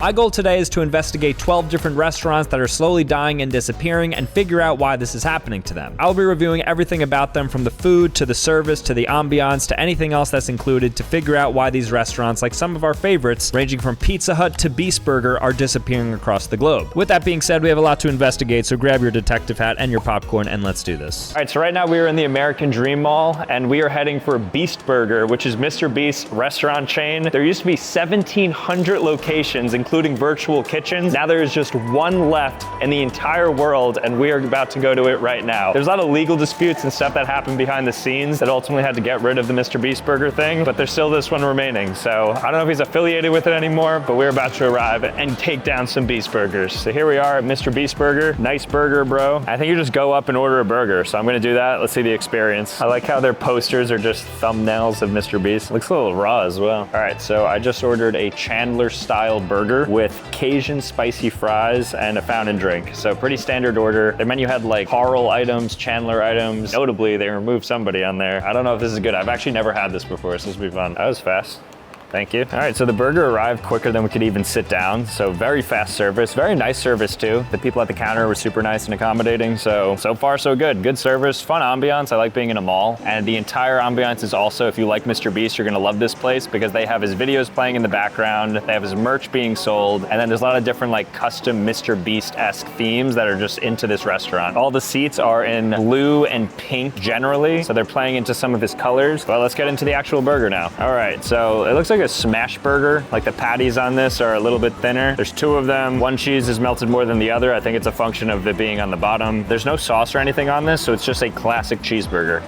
My goal today is to investigate 12 different restaurants that are slowly dying and disappearing and figure out why this is happening to them. I'll be reviewing everything about them, from the food to the service to the ambiance to anything else that's included, to figure out why these restaurants, like some of our favorites, ranging from Pizza Hut to Beast Burger, are disappearing across the globe. With that being said, we have a lot to investigate, so grab your detective hat and your popcorn and let's do this. All right, so right now we are in the American Dream Mall and we are heading for Beast Burger, which is Mr. Beast's restaurant chain. There used to be 1,700 locations, including virtual kitchens. Now there is just one left in the entire world, and we are about to go to it right now. There's a lot of legal disputes and stuff that happened behind the scenes that ultimately had to get rid of the Mr. Beast Burger thing, but there's still this one remaining. So I don't know if he's affiliated with it anymore, but we're about to arrive and take down some Beast Burgers. So here we are at Mr. Beast Burger. Nice burger, bro. I think you just go up and order a burger. So I'm gonna do that. Let's see the experience. I like how their posters are just thumbnails of Mr. Beast. Looks a little raw as well. All right, so I just ordered a Chandler style burger with Cajun spicy fries and a fountain drink. So pretty standard order. Their menu had like Carl items, Chandler items. Notably, they removed somebody on there. I don't know if this is good. I've actually never had this before, so this will be fun. That was fast. Thank you. All right, so the burger arrived quicker than we could even sit down. So very fast service, very nice service too. The people at the counter were super nice and accommodating. So far so good. Good service, fun ambiance. I like being in a mall. And the entire ambiance is also, if you like Mr. Beast, you're gonna love this place because they have his videos playing in the background. They have his merch being sold. And then there's a lot of different like custom Mr. Beast-esque themes that are just into this restaurant. All the seats are in blue and pink generally. So they're playing into some of his colors. Well, let's get into the actual burger now. All right, so it looks like a smash burger. Like the patties on this are a little bit thinner. There's two of them. One cheese is melted more than the other. I think it's a function of it being on the bottom. There's no sauce or anything on this, so it's just a classic cheeseburger.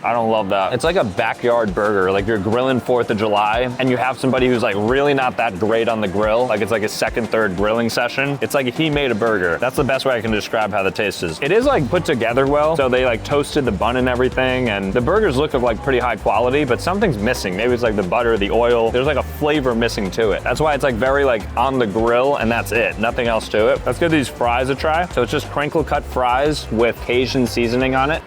I don't love that. It's like a backyard burger, like you're grilling 4th of July and you have somebody who's like really not that great on the grill. Like it's like a second, third grilling session. It's like he made a burger. That's the best way I can describe how the taste is. It is like put together well. So they like toasted the bun and everything, and the burgers look of like pretty high quality, but something's missing. Maybe it's like the butter, the oil. There's like a flavor missing to it. That's why it's like very like on the grill and that's it. Nothing else to it. Let's give these fries a try. So it's just crinkle cut fries with Cajun seasoning on it.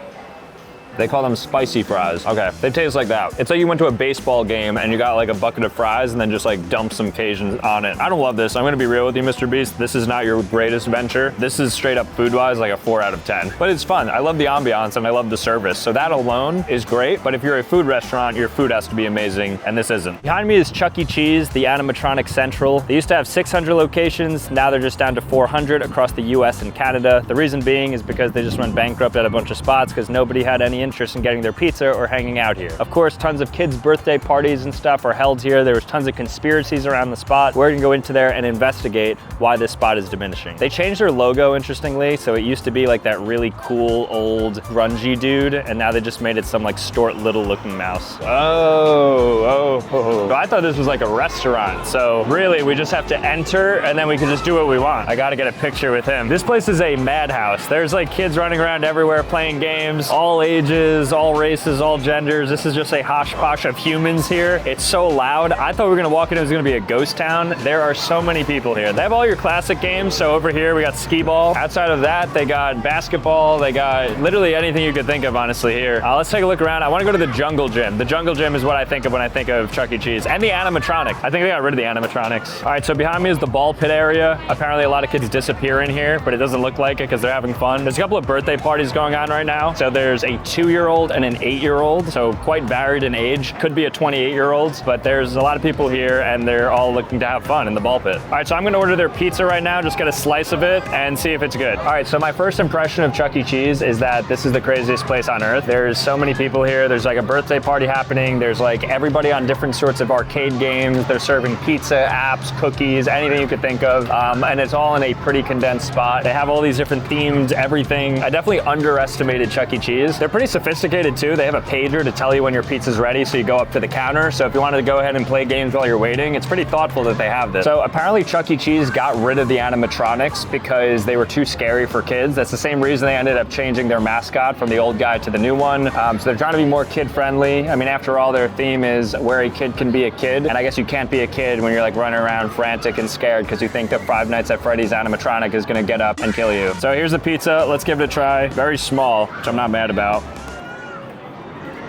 They call them spicy fries. Okay, they taste like that. It's like you went to a baseball game and you got like a bucket of fries and then just like dump some Cajun on it. I don't love this. I'm gonna be real with you, Mr. Beast. This is not your greatest venture. This is straight up food-wise like a 4 out of 10. But it's fun. I love the ambiance and I love the service. So that alone is great. But if you're a food restaurant, your food has to be amazing, and this isn't. Behind me is Chuck E. Cheese, the animatronic central. They used to have 600 locations. Now they're just down to 400 across the US and Canada. The reason being is because they just went bankrupt at a bunch of spots because nobody had any interest in getting their pizza or hanging out here. Of course, tons of kids' birthday parties and stuff are held here. There was tons of conspiracies around the spot. We're gonna go into there and investigate why this spot is diminishing. They changed their logo, interestingly. So it used to be like that really cool, old, grungy dude, and now they just made it some like Stuart Little looking mouse. Oh. So I thought this was like a restaurant. So really, we just have to enter and then we can just do what we want. I gotta get a picture with him. This place is a madhouse. There's like kids running around everywhere playing games, all ages, all races, all genders. This is just a hosh-posh of humans here. It's so loud. I thought we were gonna walk in, it was gonna be a ghost town. There are so many people here. They have all your classic games. So over here, we got skee ball. Outside of that, they got basketball. They got literally anything you could think of, honestly, here. Let's take a look around. I wanna go to the Jungle Gym. The Jungle Gym is what I think of when I think of Chuck E. Cheese. And the animatronic. I think they got rid of the animatronics. All right, so behind me is the ball pit area. Apparently a lot of kids disappear in here, but it doesn't look like it because they're having fun. There's a couple of birthday parties going on right now. So there's a 2-year-old and an 8-year-old, so quite varied in age. Could be a 28-year-old, but there's a lot of people here and they're all looking to have fun in the ball pit. All right, so I'm gonna order their pizza right now, just get a slice of it and see if it's good. All right, so my first impression of Chuck E. Cheese is that this is the craziest place on earth. There's so many people here. There's like a birthday party happening. There's like everybody on different sorts of arcade games. They're serving pizza, apps, cookies, anything you could think of. And it's all in a pretty condensed spot. They have all these different themed everything. I definitely underestimated Chuck E. Cheese. They're pretty sophisticated too. They have a pager to tell you when your pizza's ready, so you go up to the counter. So if you wanted to go ahead and play games while you're waiting, it's pretty thoughtful that they have this. So apparently Chuck E. Cheese got rid of the animatronics because they were too scary for kids. That's the same reason they ended up changing their mascot from the old guy to the new one. So they're trying to be more kid friendly. I mean, after all, their theme is where a kid can be a kid. And I guess you can't be a kid when you're like running around frantic and scared because you think that Five Nights at Freddy's animatronic is gonna get up and kill you. So here's the pizza. Let's give it a try. Very small, which I'm not mad about.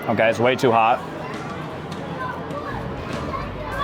Okay, it's way too hot.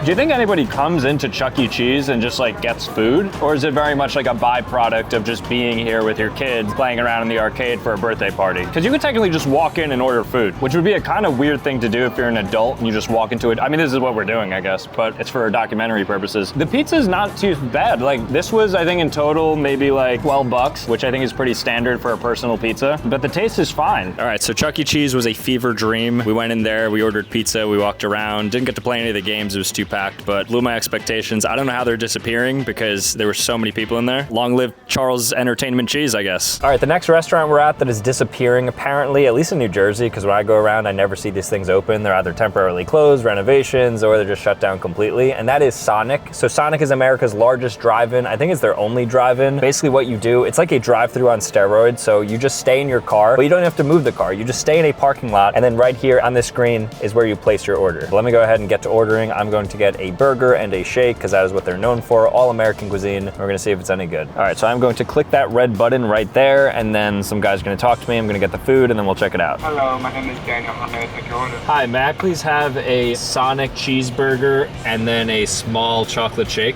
Do you think anybody comes into Chuck E. Cheese and just like gets food? Or is it very much like a byproduct of just being here with your kids playing around in the arcade for a birthday party? Because you could technically just walk in and order food, which would be a kind of weird thing to do if you're an adult and you just walk into it. I mean, this is what we're doing, I guess, but it's for documentary purposes. The pizza's not too bad. Like this was, I think in total, maybe like 12 bucks, which I think is pretty standard for a personal pizza, but the taste is fine. All right, so Chuck E. Cheese was a fever dream. We went in there, we ordered pizza, we walked around, didn't get to play any of the games, it was too packed, but blew my expectations. I don't know how they're disappearing because there were so many people in there. Long live Charles Entertainment Cheese, I guess. All right, the next restaurant we're at that is disappearing apparently, at least in New Jersey, because when I go around, I never see these things open. They're either temporarily closed, renovations, or they're just shut down completely, and that is Sonic. So Sonic is America's largest drive-in. I think it's their only drive-in. Basically what you do, it's like a drive-through on steroids, so you just stay in your car, but you don't have to move the car. You just stay in a parking lot, and then right here on this screen is where you place your order. Let me go ahead and get to ordering. I'm going to get a burger and a shake because that is what they're known for, all American cuisine. We're gonna see if it's any good. All right, so I'm going to click that red button right there, and then some guy's gonna talk to me. I'm gonna get the food, and then we'll check it out. Hello, my name is Daniel. How may I take your order? Hi, may I please have a Sonic cheeseburger and then a small chocolate shake?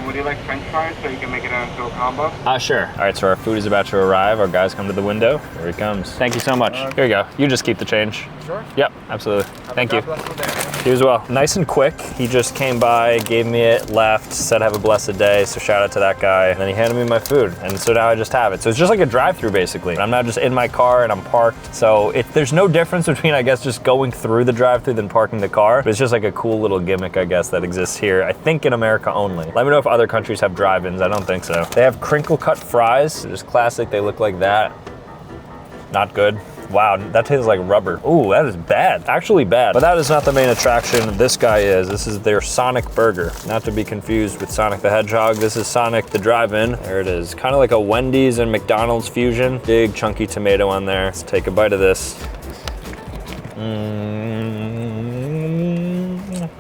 Would you like French fries so you can make it into a combo? Sure. All right, so our food is about to arrive. Our guys come to the window. Here he comes. Thank you so much. Here you go. You just keep the change. Sure. Yep, absolutely. Thank you. You as well. Nice and quick. He just came by, gave me it, left, said have a blessed day, so shout out to that guy. And then he handed me my food, and so now I just have it. So it's just like a drive-through basically. I'm not just in my car and I'm parked, so there's no difference between, I guess, just going through the drive-through than parking the car. But it's just like a cool little gimmick, I guess, that exists here. I think in America only. Let me know if other countries have drive-ins. I don't think so. They have crinkle cut fries. They're just classic. They look like that. Not good. Wow, that tastes like rubber. Ooh, that is bad. Actually bad. But that is not the main attraction. This guy is. This is their Sonic Burger. Not to be confused with Sonic the Hedgehog. This is Sonic the Drive-In. There it is. Kind of like a Wendy's and McDonald's fusion. Big chunky tomato on there. Let's take a bite of this.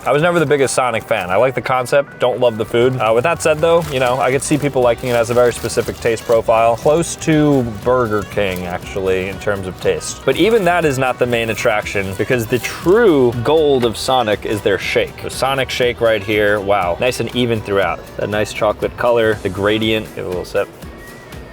I was never the biggest Sonic fan. I like the concept, don't love the food. With that said though, you know, I could see people liking it. As a very specific taste profile. Close to Burger King, actually, in terms of taste. But even that is not the main attraction because the true gold of Sonic is their shake. The Sonic shake right here, wow. Nice and even throughout. That nice chocolate color, the gradient, give it a little sip.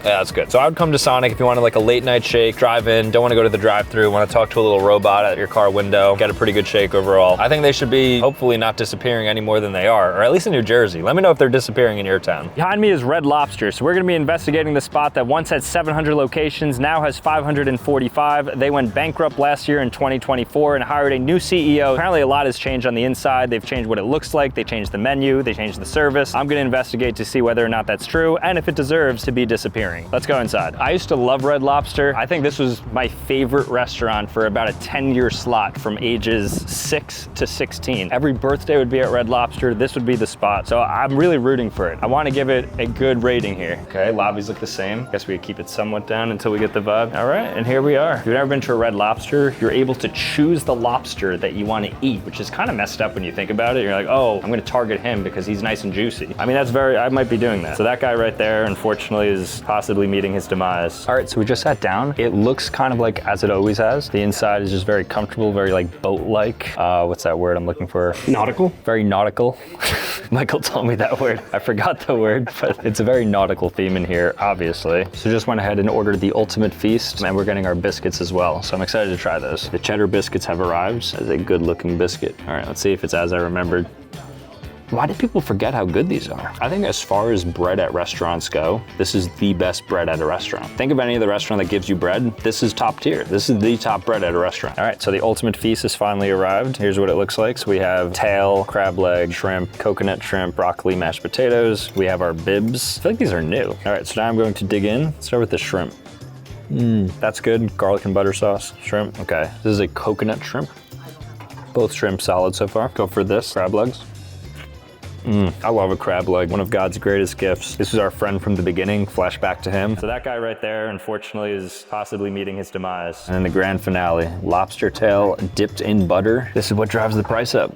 Yeah, that's good. So I would come to Sonic if you wanted like a late night shake, drive in, don't want to go to the drive-thru, want to talk to a little robot at your car window, get a pretty good shake overall. I think they should be hopefully not disappearing any more than they are, or at least in New Jersey. Let me know if they're disappearing in your town. Behind me is Red Lobster. So we're going to be investigating the spot that once had 700 locations, now has 545. They went bankrupt last year in 2024 and hired a new CEO. Apparently a lot has changed on the inside. They've changed what it looks like. They changed the menu. They changed the service. I'm going to investigate to see whether or not that's true and if it deserves to be disappearing. Let's go inside. I used to love Red Lobster. I think this was my favorite restaurant for about a 10-year slot from ages 6 to 16. Every birthday would be at Red Lobster. This would be the spot. So I'm really rooting for it. I want to give it a good rating here. Okay, lobbies look the same. Guess we could keep it somewhat down until we get the vibe. All right, and here we are. If you've never been to a Red Lobster, you're able to choose the lobster that you want to eat, which is kind of messed up when you think about it. You're like, oh, I'm going to target him because he's nice and juicy. I mean, I might be doing that. So that guy right there, unfortunately, is possibly meeting his demise. All right, so we just sat down. It looks kind of like as it always has. The inside is just very comfortable, very like boat-like. What's that word I'm looking for? Nautical? Very nautical. Michael told me that word. I forgot the word, but it's a very nautical theme in here, obviously. So just went ahead and ordered the ultimate feast, and we're getting our biscuits as well. So I'm excited to try those. The cheddar biscuits have arrived as a good looking biscuit. All right, let's see if it's as I remembered. Why do people forget how good these are? I think as far as bread at restaurants go, this is the best bread at a restaurant. Think of any of the restaurant that gives you bread, this is top tier. This is the top bread at a restaurant. All right, so the ultimate feast has finally arrived. Here's what it looks like. So we have tail, crab leg, shrimp, coconut shrimp, broccoli, mashed potatoes. We have our bibs. I feel like these are new. All right, so now I'm going to dig in. Let's start with the shrimp. That's good. Garlic and butter sauce, shrimp. Okay, this is a coconut shrimp. Both shrimp solid so far. Go for this, crab legs. I love a crab leg, one of God's greatest gifts. This is our friend from the beginning, flashback to him. So that guy right there, unfortunately, is possibly meeting his demise. And then the grand finale, lobster tail dipped in butter. This is what drives the price up.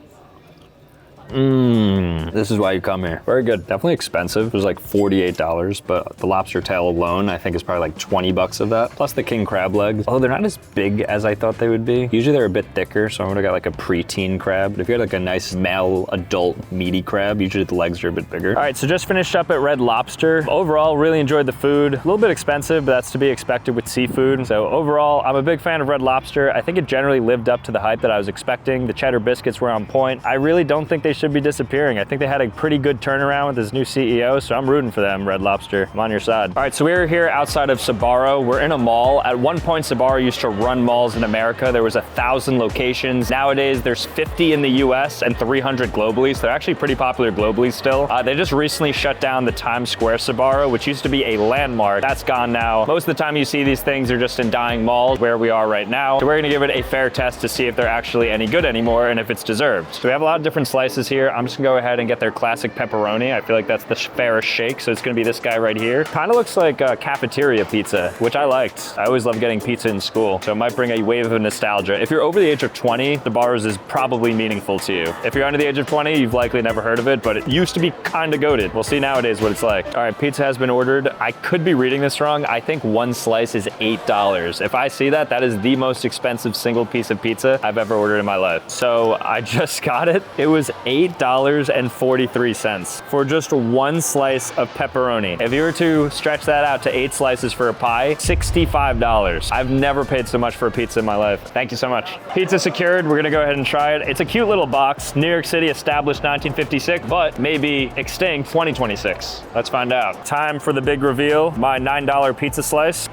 This is why you come here. Very good. Definitely expensive. It was like $48, but the lobster tail alone, I think is probably like 20 bucks of that. Plus the king crab legs. Although they're not as big as I thought they would be. Usually they're a bit thicker, so I would have got like a preteen crab. But if you had like a nice male adult meaty crab, usually the legs are a bit bigger. All right, so just finished up at Red Lobster. Overall, really enjoyed the food. A little bit expensive, but that's to be expected with seafood. So overall, I'm a big fan of Red Lobster. I think it generally lived up to the hype that I was expecting. The cheddar biscuits were on point. I really don't think they should be disappearing. I think they had a pretty good turnaround with this new CEO, so I'm rooting for them, Red Lobster. I'm on your side. All right, so we're here outside of Sbarro. We're in a mall. At one point, Sbarro used to run malls in America. There was 1,000 locations. Nowadays, there's 50 in the US and 300 globally, so they're actually pretty popular globally still. They just recently shut down the Times Square Sbarro, which used to be a landmark. That's gone now. Most of the time you see these things are just in dying malls where we are right now. So we're gonna give it a fair test to see if they're actually any good anymore and if it's deserved. So we have a lot of different slices here. I'm just gonna go ahead and get their classic pepperoni. I feel like that's the fairest shake, so it's gonna be this guy right here. Kind of looks like a cafeteria pizza, which I liked. I always loved getting pizza in school, so it might bring a wave of nostalgia. If you're over the age of 20, Sbarro's is probably meaningful to you. If you're under the age of 20, you've likely never heard of it, but it used to be kind of goated. We'll see nowadays what it's like. All right, pizza has been ordered. I could be reading this wrong. I think one slice is $8. If I see that, that is the most expensive single piece of pizza I've ever ordered in my life. So I just got it. It was $8.43 for just one slice of pepperoni. If you were to stretch that out to 8 slices for a pie, $65. I've never paid so much for a pizza in my life. Thank you so much. Pizza secured. We're gonna go ahead and try it. It's a cute little box. New York City established 1956, but maybe extinct 2026. Let's find out. Time for the big reveal. My $9 pizza slice.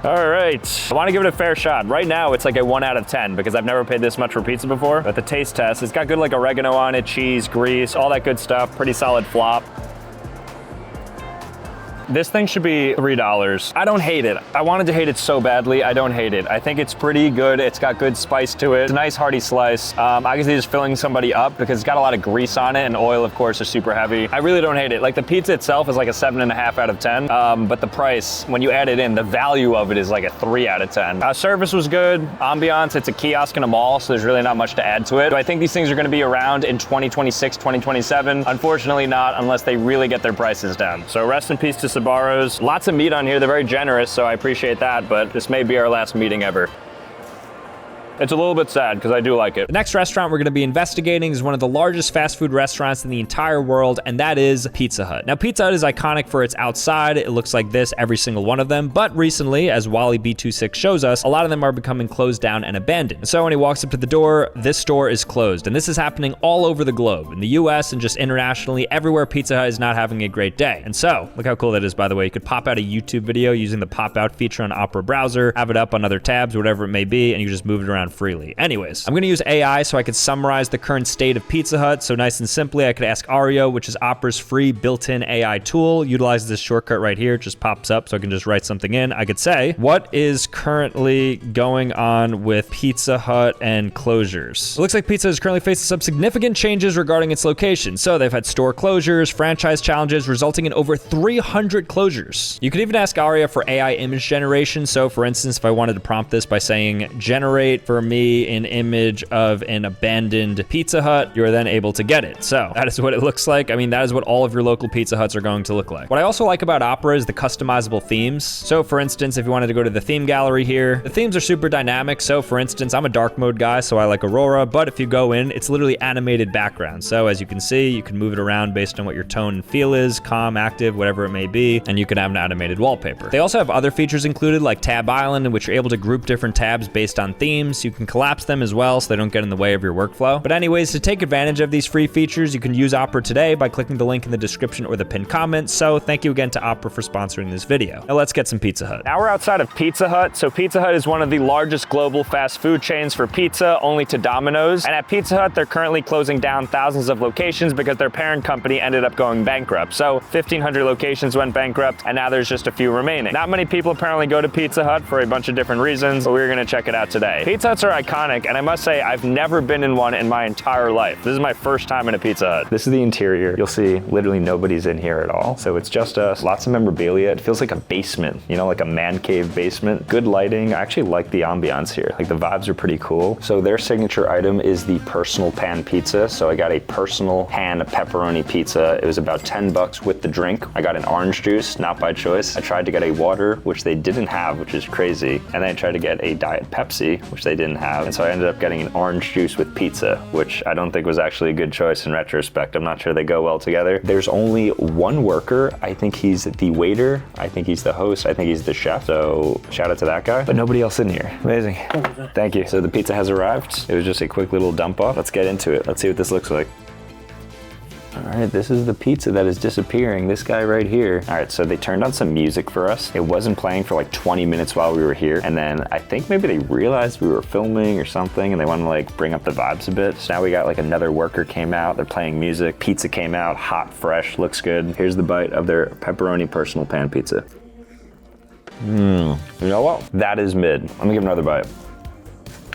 All right, I wanna give it a fair shot. Right now, it's like a 1 out of 10 because I've never paid this much for pizza before. But the taste test, it's got good like oregano on it, cheese, grease, all that good stuff. Pretty solid flop. This thing should be $3. I don't hate it. I wanted to hate it so badly. I don't hate it. I think it's pretty good. It's got good spice to it. It's a nice hearty slice. I can see just filling somebody up because it's got a lot of grease on it and oil, of course, is super heavy. I really don't hate it. Like the pizza itself is like a 7.5 out of 10. But the price, when you add it in, the value of it is like a 3 out of 10. Service was good. Ambiance, it's a kiosk in a mall, so there's really not much to add to it. Do I think these things are gonna be around in 2026, 2027? Unfortunately not, unless they really get their prices down. So rest in peace to Sbarro's. Lots of meat on here. They're very generous, so I appreciate that, but this may be our last meeting ever. It's a little bit sad because I do like it. The next restaurant we're gonna be investigating is one of the largest fast food restaurants in the entire world, and that is Pizza Hut. Now, Pizza Hut is iconic for its outside. It looks like this, every single one of them, but recently, as Wally B26 shows us, a lot of them are becoming closed down and abandoned. So when he walks up to the door, this store is closed, and this is happening all over the globe. In the US and just internationally, everywhere Pizza Hut is not having a great day. And so, look how cool that is, by the way. You could pop out a YouTube video using the pop-out feature on Opera browser, have it up on other tabs, whatever it may be, and you can just move it around freely. Anyways, I'm gonna use AI so I could summarize the current state of Pizza Hut. So nice and simply, I could ask Ario, which is Opera's free built-in AI tool, utilizes this shortcut right here. It just pops up so I can just write something in. I could say, what is currently going on with Pizza Hut and closures? It looks like Pizza Hut is currently facing some significant changes regarding its location. So they've had store closures, franchise challenges, resulting in over 300 closures. You could even ask Aria for AI image generation. So for instance, if I wanted to prompt this by saying, generate for me an image of an abandoned Pizza Hut, you're then able to get it. So that is what it looks like. I mean, that is what all of your local Pizza Huts are going to look like. What I also like about Opera is the customizable themes. So for instance, if you wanted to go to the theme gallery here, the themes are super dynamic. So for instance, I'm a dark mode guy, so I like Aurora, but if you go in, it's literally animated background. So as you can see, you can move it around based on what your tone and feel is, calm, active, whatever it may be, and you can have an animated wallpaper. They also have other features included like Tab Island, in which you're able to group different tabs based on themes. You can collapse them as well so they don't get in the way of your workflow. But anyways, to take advantage of these free features, you can use Opera today by clicking the link in the description or the pinned comment. So thank you again to Opera for sponsoring this video. Now let's get some Pizza Hut. Now we're outside of Pizza Hut. So Pizza Hut is one of the largest global fast food chains for pizza, only to Domino's. And at Pizza Hut, they're currently closing down thousands of locations because their parent company ended up going bankrupt. So 1,500 locations went bankrupt, and now there's just a few remaining. Not many people apparently go to Pizza Hut for a bunch of different reasons, but we're gonna check it out today. Pizza Huts are iconic, and I must say I've never been in one in my entire life. This is my first time in a Pizza Hut. This is the interior. You'll see literally nobody's in here at all. So it's just us, lots of memorabilia. It feels like a basement, you know, like a man cave basement. Good lighting. I actually like the ambiance here. Like the vibes are pretty cool. So their signature item is the personal pan pizza. So I got a personal pan pepperoni pizza. It was about 10 bucks with the drink. I got an orange juice, not by choice. I tried to get a water, which they didn't have, which is crazy. And then I tried to get a Diet Pepsi, which they didn't have. And so I ended up getting an orange juice with pizza, which I don't think was actually a good choice in retrospect. I'm not sure they go well together. There's only one worker. I think he's the waiter. I think he's the host. I think he's the chef. So shout out to that guy, but nobody else in here. Amazing. Thank you. So the pizza has arrived. It was just a quick little dump off. Let's get into it. Let's see what this looks like. All right, this is the pizza that is disappearing. This guy right here. All right, so they turned on some music for us. It wasn't playing for like 20 minutes while we were here. And then I think maybe they realized we were filming or something and they wanted to like bring up the vibes a bit. So now we got like another worker came out. They're playing music. Pizza came out, hot, fresh, looks good. Here's the bite of their pepperoni personal pan pizza. You know what? That is mid. Let me give another bite.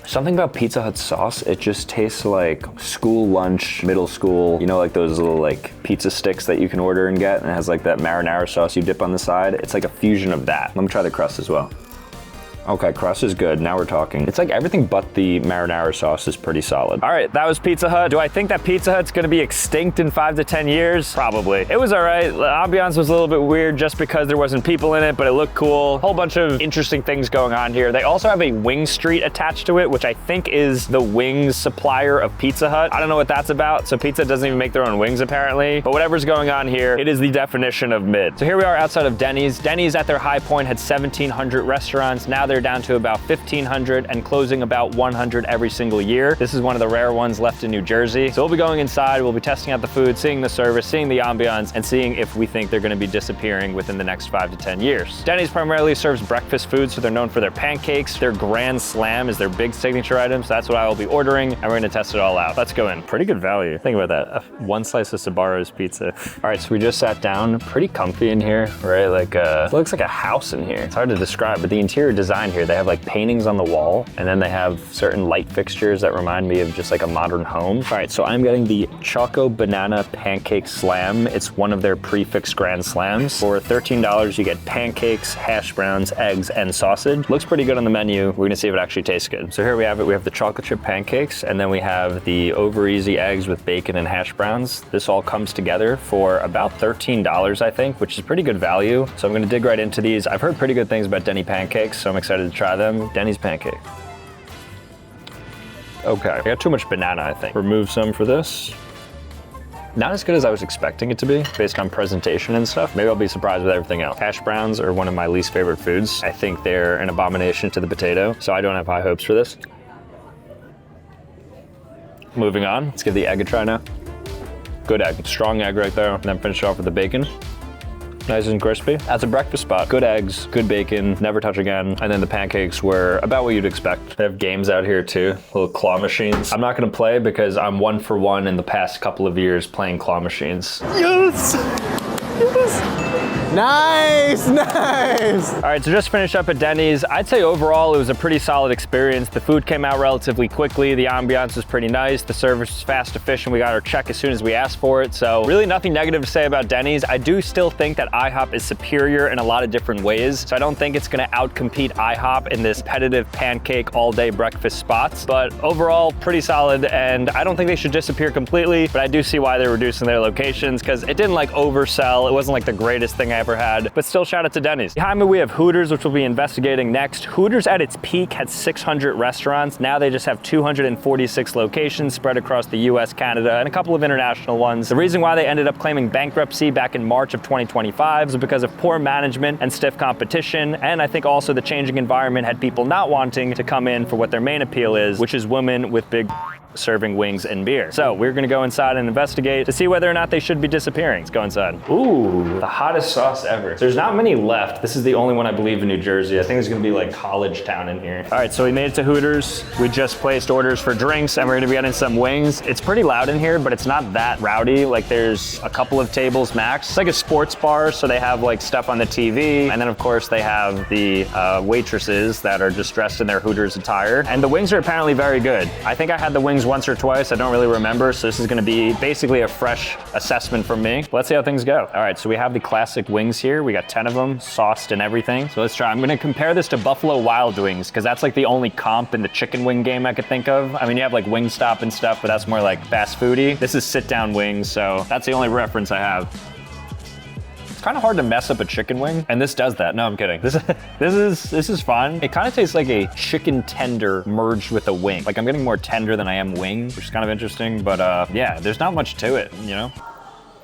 Something about Pizza Hut sauce, it just tastes like school lunch, middle school, you know, like those little like pizza sticks that you can order and get, and it has like that marinara sauce you dip on the side. It's like a fusion of that. Let me try the crust as well. Okay, crust is good. Now we're talking. It's like everything but the marinara sauce is pretty solid. All right, that was Pizza Hut. Do I think that Pizza Hut's gonna be extinct in 5 to 10 years? Probably. It was all right. The ambiance was a little bit weird just because there wasn't people in it, but it looked cool. Whole bunch of interesting things going on here. They also have a wing street attached to it, which I think is the wings supplier of Pizza Hut. I don't know what that's about. So Pizza doesn't even make their own wings apparently, but whatever's going on here, it is the definition of mid. So here we are outside of Denny's. Denny's at their high point had 1,700 restaurants. Now they're down to about 1,500 and closing about 100 every single year. This is one of the rare ones left in New Jersey. So we'll be going inside, we'll be testing out the food, seeing the service, seeing the ambiance, and seeing if we think they're gonna be disappearing within the next 5 to 10 years. Denny's primarily serves breakfast food, so they're known for their pancakes. Their Grand Slam is their big signature item, so that's what I will be ordering, and we're gonna test it all out. Let's go in. Pretty good value. Think about that, one slice of Sbarro's pizza. All right, so we just sat down, pretty comfy in here, right? Like, it looks like a house in here. It's hard to describe, but the interior design here, they have like paintings on the wall, and then they have certain light fixtures that remind me of just like a modern home. All right, so I'm getting the Choco Banana Pancake Slam. It's one of their prefix Grand Slams. For $13, you get pancakes, hash browns, eggs, and sausage. Looks pretty good on the menu. We're gonna see if it actually tastes good. So here we have it. We have the chocolate chip pancakes, and then we have the over easy eggs with bacon and hash browns. This all comes together for about $13, I think, which is pretty good value. So I'm gonna dig right into these. I've heard pretty good things about Denny pancakes, so I'm excited to try them. Denny's pancake. Okay, I got too much banana, I think. Remove some for this. Not as good as I was expecting it to be, based on presentation and stuff. Maybe I'll be surprised with everything else. Hash browns are one of my least favorite foods. I think they're an abomination to the potato, so I don't have high hopes for this. Moving on, let's give the egg a try now. Good egg, strong egg right there. And then finish it off with the bacon. Nice and crispy. As a breakfast spot, good eggs, good bacon, never touch again. And then the pancakes were about what you'd expect. They have games out here too, little claw machines. I'm not gonna play because I'm 1 for 1 in the past couple of years playing claw machines. Yes! Yes! Nice, nice. All right, so just finished up at Denny's. I'd say overall it was a pretty solid experience. The food came out relatively quickly. The ambiance was pretty nice. The service was fast, efficient. We got our check as soon as we asked for it. So really nothing negative to say about Denny's. I do still think that IHOP is superior in a lot of different ways. So I don't think it's gonna outcompete IHOP in this competitive pancake all day breakfast spots. But overall, pretty solid. And I don't think they should disappear completely, but I do see why they're reducing their locations because it didn't like oversell. It wasn't like the greatest thing I ever had, but still shout out to Denny's. Behind me we have Hooters, which we'll be investigating next. Hooters at its peak had 600 restaurants. Now they just have 246 locations spread across the US, Canada, and a couple of international ones. The reason why they ended up claiming bankruptcy back in March of 2025 was because of poor management and stiff competition, and I think also the changing environment had people not wanting to come in for what their main appeal is, which is women with big serving wings and beer. So we're gonna go inside and investigate to see whether or not they should be disappearing. Let's go inside. Ooh, the hottest sauce ever. There's not many left. This is the only one I believe in New Jersey. I think it's gonna be like college town in here. All right, so we made it to Hooters. We just placed orders for drinks and we're gonna be getting some wings. It's pretty loud in here, but it's not that rowdy. Like there's a couple of tables max. It's like a sports bar, so they have like stuff on the TV. And then of course they have the waitresses that are just dressed in their Hooters attire. And the wings are apparently very good. I think I had the wings once or twice. I don't really remember. So this is gonna be basically a fresh assessment from me. Let's see how things go. All right, so we have the classic wings here. We got 10 of them, sauced and everything. So let's try. I'm gonna compare this to Buffalo Wild Wings because that's like the only comp in the chicken wing game I could think of. I mean, you have like Wingstop and stuff, but that's more like fast foody. This is sit down wings, so that's the only reference I have. It's kind of hard to mess up a chicken wing, and this does that. No, I'm kidding. This is fun. It kind of tastes like a chicken tender merged with a wing. Like I'm getting more tender than I am wing, which is kind of interesting, but yeah, there's not much to it, you know?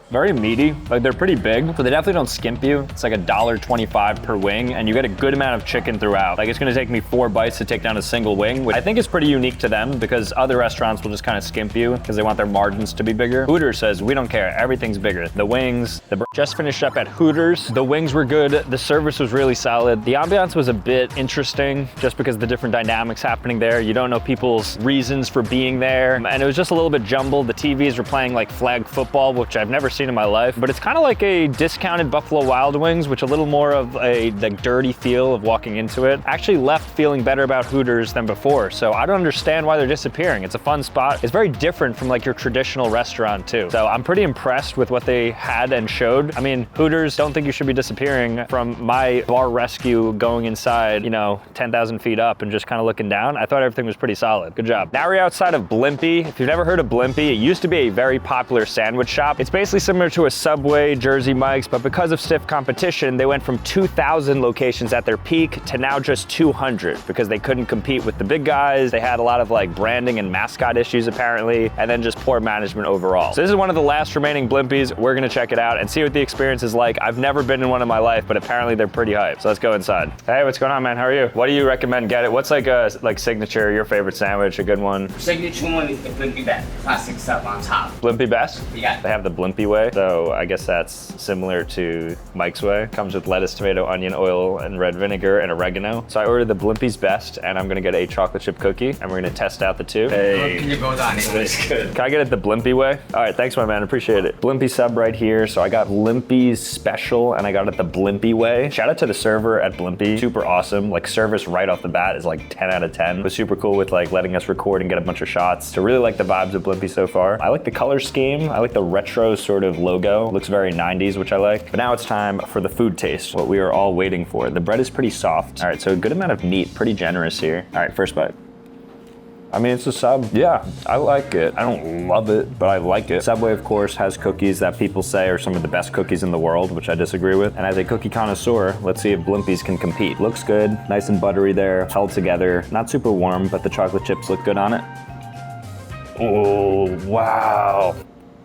Very meaty, like they're pretty big, so they definitely don't skimp you. It's like $1.25 per wing, and you get a good amount of chicken throughout. Like it's gonna take me 4 bites to take down a single wing, which I think is pretty unique to them because other restaurants will just kind of skimp you because they want their margins to be bigger. Hooters says, we don't care, everything's bigger. The wings, just finished up at Hooters. The wings were good, the service was really solid. The ambiance was a bit interesting just because of the different dynamics happening there. You don't know people's reasons for being there, and it was just a little bit jumbled. The TVs were playing like flag football, which I've never seen in my life, but it's kind of like a discounted Buffalo Wild Wings, which a little more of a like dirty feel of walking into it. Actually left feeling better about Hooters than before, so I don't understand why they're disappearing. It's a fun spot. It's very different from like your traditional restaurant too. So I'm pretty impressed with what they had and showed. I mean, Hooters, don't think you should be disappearing. From my bar rescue going inside, you know, 10,000 feet up and just kind of looking down, I thought everything was pretty solid. Good job. Now we're outside of Blimpie. If you've never heard of Blimpie, it used to be a very popular sandwich shop. It's basically similar to a Subway, Jersey Mike's, but because of stiff competition, they went from 2,000 locations at their peak to now just 200 because they couldn't compete with the big guys. They had a lot of like branding and mascot issues apparently, and then just poor management overall. So this is one of the last remaining Blimpies. We're gonna check it out and see what the experience is like. I've never been in one in my life, but apparently they're pretty hype. So let's go inside. Hey, what's going on, man? How are you? What do you recommend get it? What's like a signature, your favorite sandwich, a good one? Signature one is the Blimpie Best, classic stuff on top. Blimpie Best? Yeah. They have the Blimpie way, so I guess that's similar to Mike's way. Comes with lettuce, tomato, onion, oil, and red vinegar and oregano. So I ordered the Blimpie's Best, and I'm gonna get a chocolate chip cookie, and we're gonna test out the two. Hey, Can you go down? it's good. Can I get it the Blimpie way? All right, thanks, my man. Appreciate it. Blimpie sub right here. So I got Blimpie's special, and I got it the Blimpie way. Shout out to the server at Blimpie. Super awesome. Like service right off the bat is like 10 out of 10. It was super cool with like letting us record and get a bunch of shots. So really like the vibes of Blimpie so far. I like the color scheme. I like the retro sort of logo. Looks very 90s, which I like. But now it's time for the food taste, what we are all waiting for. The bread is pretty soft. All right, so a good amount of meat, pretty generous here. All right, first bite. I mean, it's a sub. Yeah, I like it. I don't love it, but I like it. Subway, of course, has cookies that people say are some of the best cookies in the world, which I disagree with. And as a cookie connoisseur, let's see if Blimpies can compete. Looks good, nice and buttery there, held together. Not super warm, but the chocolate chips look good on it. Oh, wow.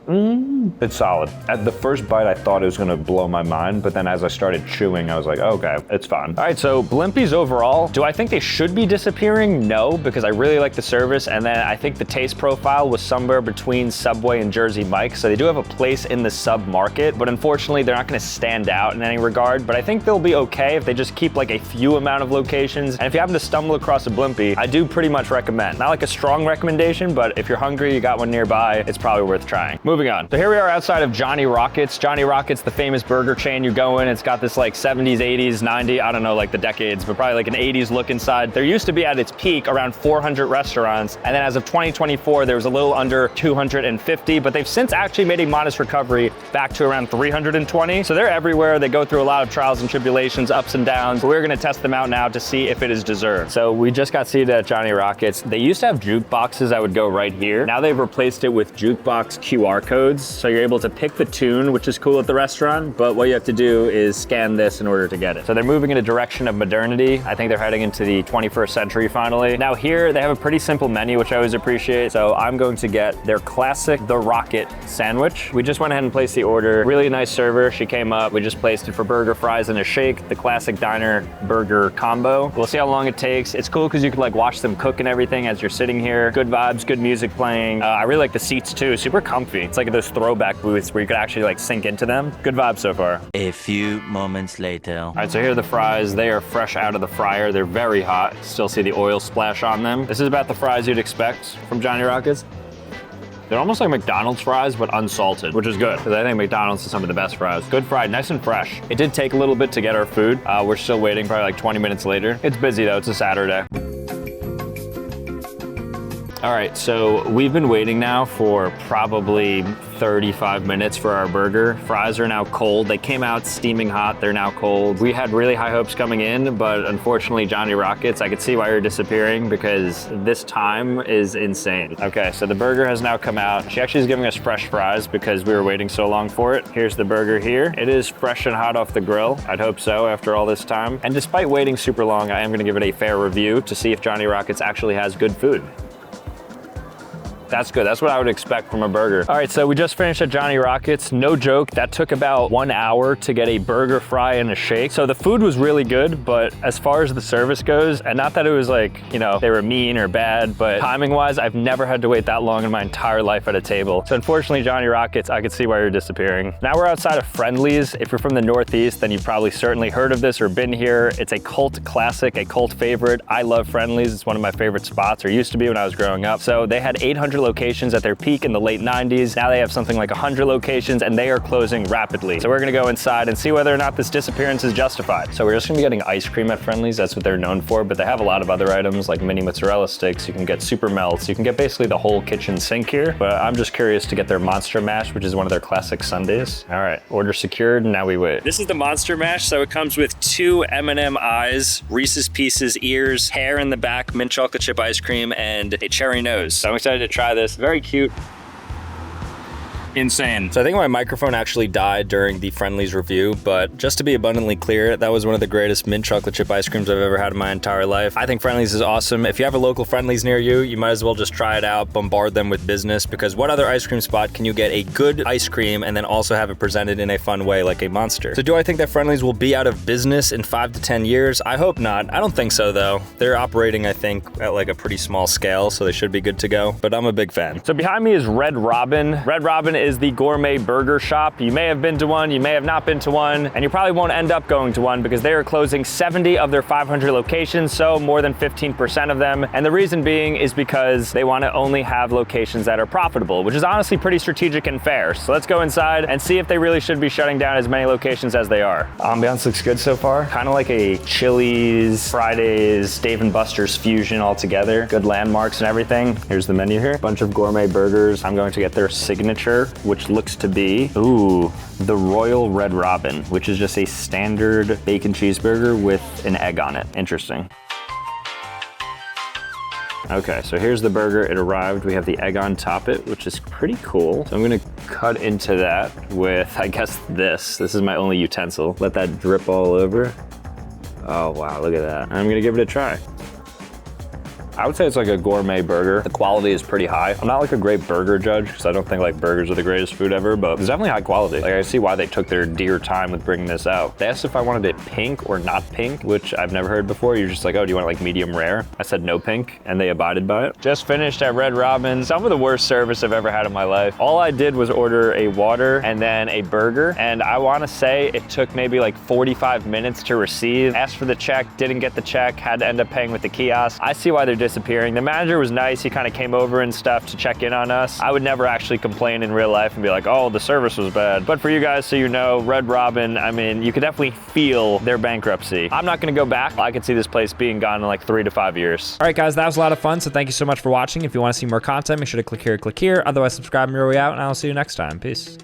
It's solid. At the first bite, I thought it was gonna blow my mind, but then as I started chewing, I was like, okay, it's fine. All right, so Blimpies overall, do I think they should be disappearing? No, because I really like the service, and then I think the taste profile was somewhere between Subway and Jersey Mike's, so they do have a place in the sub market, but unfortunately, they're not gonna stand out in any regard, but I think they'll be okay if they just keep like a few amount of locations, and if you happen to stumble across a Blimpie, I do pretty much recommend. Not like a strong recommendation, but if you're hungry, you got one nearby, it's probably worth trying. Moving on. So here we are outside of Johnny Rockets. Johnny Rockets, the famous burger chain. You go in, it's got this like 70s, 80s, 90s, I don't know like the decades, but probably like an 80s look inside. There used to be at its peak around 400 restaurants. And then as of 2024, there was a little under 250, but they've since actually made a modest recovery back to around 320. So they're everywhere. They go through a lot of trials and tribulations, ups and downs. But we're gonna test them out now to see if it is deserved. So we just got seated at Johnny Rockets. They used to have jukeboxes that would go right here. Now they've replaced it with jukebox QR codes, so you're able to pick the tune, which is cool at the restaurant, but what you have to do is scan this in order to get it. So they're moving in a direction of modernity. I think they're heading into the 21st century finally. Now here, they have a pretty simple menu, which I always appreciate. So I'm going to get their classic The Rocket sandwich. We just went ahead and placed the order. Really nice server. She came up. We just placed it for burger, fries, and a shake, the classic diner burger combo. We'll see how long it takes. It's cool because you can like watch them cook and everything as you're sitting here. Good vibes, good music playing. I really like the seats too, super comfy. It's like those throwback booths where you could actually like sink into them. Good vibes so far. A few moments later. All right, so here are the fries. They are fresh out of the fryer. They're very hot. Still see the oil splash on them. This is about the fries you'd expect from Johnny Rockets. They're almost like McDonald's fries, but unsalted, which is good, because I think McDonald's is some of the best fries. Good fried, nice and fresh. It did take a little bit to get our food. We're still waiting, probably like 20 minutes later. It's busy though, it's a Saturday. All right, so we've been waiting now for probably 35 minutes for our burger. Fries are now cold. They came out steaming hot. They're now cold. We had really high hopes coming in, but unfortunately, Johnny Rockets, I could see why you're disappearing because this time is insane. Okay, so the burger has now come out. She actually is giving us fresh fries because we were waiting so long for it. Here's the burger here. It is fresh and hot off the grill. I'd hope so after all this time. And despite waiting super long, I am gonna give it a fair review to see if Johnny Rockets actually has good food. That's good. That's what I would expect from a burger. All right, so we just finished at Johnny Rockets. No joke, that took about 1 hour to get a burger, fry, and a shake. So the food was really good, but as far as the service goes, and not that it was like, you know, they were mean or bad, but timing-wise, I've never had to wait that long in my entire life at a table. So unfortunately, Johnny Rockets, I could see why you're disappearing. Now we're outside of Friendly's. If you're from the Northeast, then you've probably certainly heard of this or been here. It's a cult classic, a cult favorite. I love Friendly's. It's one of my favorite spots, or used to be when I was growing up. So they had 800 locations at their peak in the late 90s. Now they have something like 100 locations and they are closing rapidly. So we're gonna go inside and see whether or not this disappearance is justified. So we're just gonna be getting ice cream at Friendly's. That's what they're known for, but they have a lot of other items like mini mozzarella sticks. You can get super melts. You can get basically the whole kitchen sink here, but I'm just curious to get their monster mash, which is one of their classic sundaes. All right, order secured, and now we wait. This is the monster mash, so it comes with 2 M&M eyes, Reese's Pieces ears, hair in the back, mint chocolate chip ice cream, and a cherry nose. So I'm excited to try this. Very cute. Insane. So I think my microphone actually died during the Friendly's review, but just to be abundantly clear, that was one of the greatest mint chocolate chip ice creams I've ever had in my entire life. I think Friendly's is awesome. If you have a local Friendly's near you, you might as well just try it out, bombard them with business, because what other ice cream spot can you get a good ice cream and then also have it presented in a fun way like a monster? So do I think that Friendly's will be out of business in 5 to 10 years? I hope not. I don't think so though. They're operating, I think, at like a pretty small scale, so they should be good to go, but I'm a big fan. So behind me is Red Robin. Red Robin is the gourmet burger shop. You may have been to one, you may have not been to one, and you probably won't end up going to one because they are closing 70 of their 500 locations, so more than 15% of them. And the reason being is because they want to only have locations that are profitable, which is honestly pretty strategic and fair. So let's go inside and see if they really should be shutting down as many locations as they are. Ambiance looks good so far. Kind of like a Chili's, Fridays, Dave & Buster's fusion all together. Good landmarks and everything. Here's the menu here. Bunch of gourmet burgers. I'm going to get their signature, which looks to be, ooh, the Royal Red Robin, which is just a standard bacon cheeseburger with an egg on it. Interesting. Okay, so here's the burger. It arrived. We have the egg on top it, which is pretty cool. So I'm gonna cut into that with, I guess, this. This is my only utensil. Let that drip all over. Oh, wow, look at that. I'm gonna give it a try. I would say it's like a gourmet burger. The quality is pretty high. I'm not like a great burger judge because I don't think like burgers are the greatest food ever, but it's definitely high quality. Like I see why they took their dear time with bringing this out. They asked if I wanted it pink or not pink, which I've never heard before. You're just like, oh, do you want it like medium rare? I said no pink, and they abided by it. Just finished at Red Robin. Some of the worst service I've ever had in my life. All I did was order a water and then a burger, and I want to say it took maybe like 45 minutes to receive. Asked for the check, didn't get the check, had to end up paying with the kiosk. I see why they're disappearing. The manager was nice. He kind of came over and stuff to check in on us. I would never actually complain in real life and be like, oh, the service was bad. But for you guys, so you know, Red Robin, I mean, you could definitely feel their bankruptcy. I'm not gonna go back. I could see this place being gone in like 3 to 5 years. All right, guys, that was a lot of fun. So thank you so much for watching. If you want to see more content, make sure to click here, Otherwise, subscribe on your way out, and I'll see you next time. Peace.